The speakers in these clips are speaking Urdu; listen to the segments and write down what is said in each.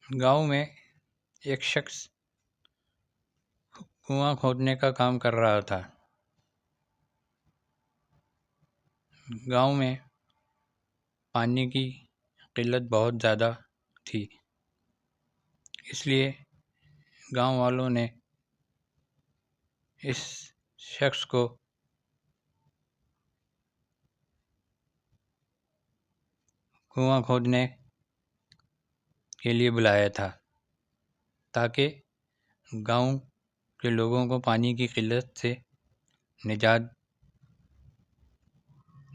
گاؤں میں ایک شخص کنواں کھودنے کا کام کر رہا تھا۔ گاؤں میں پانی کی قلت بہت زیادہ تھی، اس لیے گاؤں والوں نے اس شخص کو کنواں کھودنے کے لیے بلایا تھا تاکہ گاؤں کے لوگوں کو پانی کی قلت سے نجات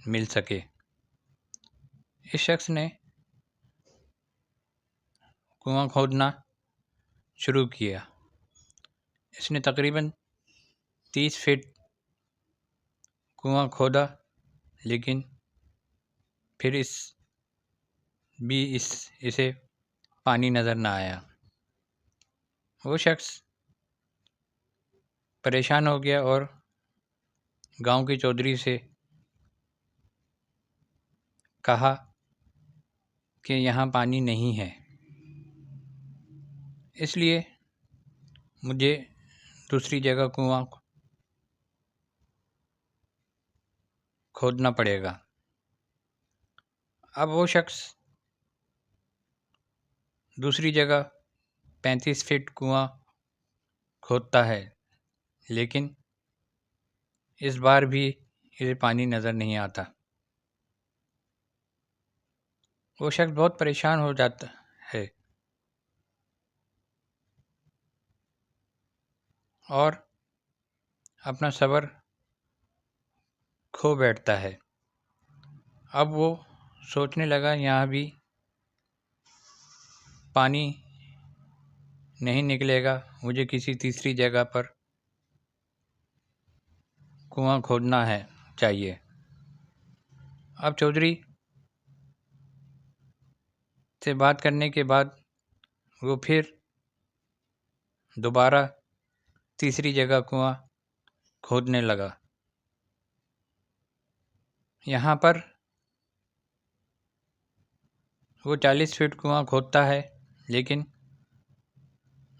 مل سکے۔ اس شخص نے کنواں کھودنا شروع کیا۔ اس نے تقریباً 30 فٹ کنواں کھودا، لیکن پھر اسے پانی نظر نہ آیا۔ وہ شخص پریشان ہو گیا اور گاؤں کے چودھری سے کہا کہ یہاں پانی نہیں ہے، اس لیے مجھے دوسری جگہ کنواں کھودنا پڑے گا۔ اب وہ شخص دوسری جگہ 35 فٹ کنواں کھودتا ہے، لیکن اس بار بھی اسے پانی نظر نہیں آتا۔ وہ شخص بہت پریشان ہو جاتا ہے اور اپنا صبر کھو بیٹھتا ہے۔ اب وہ سوچنے لگا یہاں بھی پانی نہیں نکلے گا، مجھے کسی تیسری جگہ پر کنواں کھودنا چاہیے۔ اب چودھری سے بات کرنے کے بعد وہ پھر دوبارہ تیسری جگہ کنواں کھودنے لگا۔ یہاں پر وہ 40 فٹ کنواں کھودتا ہے، لیکن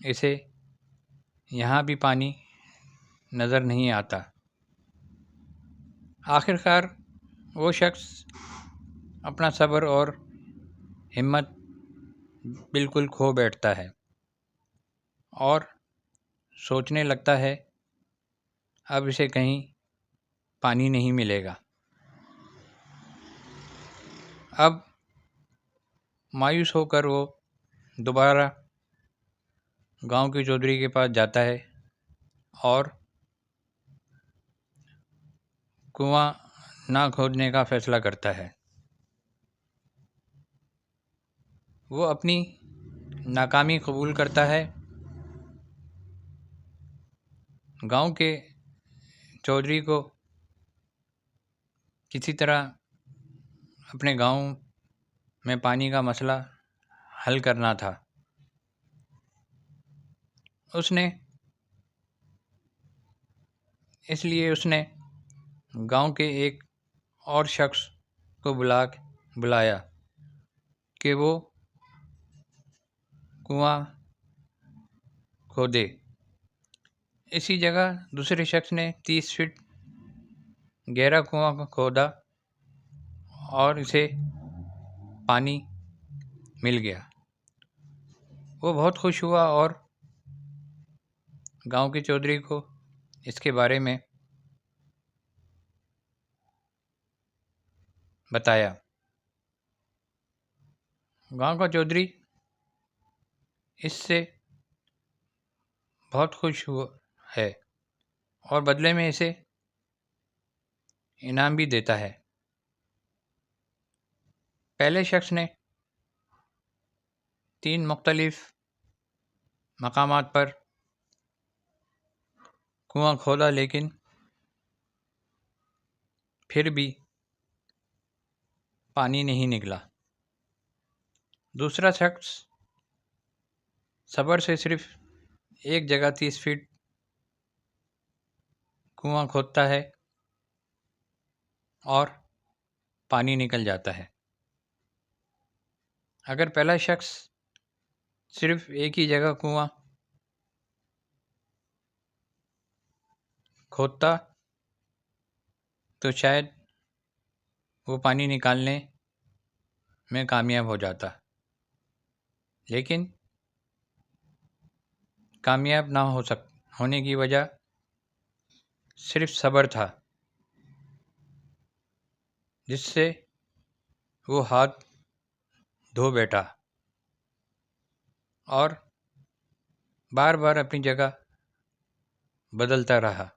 اسے یہاں بھی پانی نظر نہیں آتا۔ آخر کار وہ شخص اپنا صبر اور ہمت بالکل کھو بیٹھتا ہے اور سوچنے لگتا ہے اب اسے کہیں پانی نہیں ملے گا۔ اب مایوس ہو کر وہ دوبارہ گاؤں کے چودھری کے پاس جاتا ہے اور کنواں نہ کھودنے کا فیصلہ کرتا ہے۔ وہ اپنی ناکامی قبول کرتا ہے۔ گاؤں کے چودھری کو کسی طرح اپنے گاؤں میں پانی کا مسئلہ حل کرنا تھا۔ اس لیے اس نے گاؤں کے ایک اور شخص کو بلایا کہ وہ کنواں کھودے۔ اسی جگہ دوسرے شخص نے 30 فٹ گہرا کنواں کھودا اور اسے پانی مل گیا۔ وہ بہت خوش ہوا اور گاؤں کے چودھری کو اس کے بارے میں بتایا۔ گاؤں کا چودھری اس سے بہت خوش ہے اور بدلے میں اسے انعام بھی دیتا ہے۔ پہلے شخص نے 3 مختلف مقامات پر کنواں کھودا، لیکن پھر بھی پانی نہیں نکلا۔ دوسرا شخص صبر سے صرف ایک جگہ 30 فٹ کنواں کھودتا ہے اور پانی نکل جاتا ہے۔ اگر پہلا شخص صرف ایک ہی جگہ کنواں کھودتا تو شاید وہ پانی نکالنے میں کامیاب ہو جاتا، لیکن کامیاب نہ ہونے کی وجہ صرف صبر تھا، جس سے وہ ہاتھ دھو بیٹھا اور بار بار اپنی جگہ بدلتا رہا۔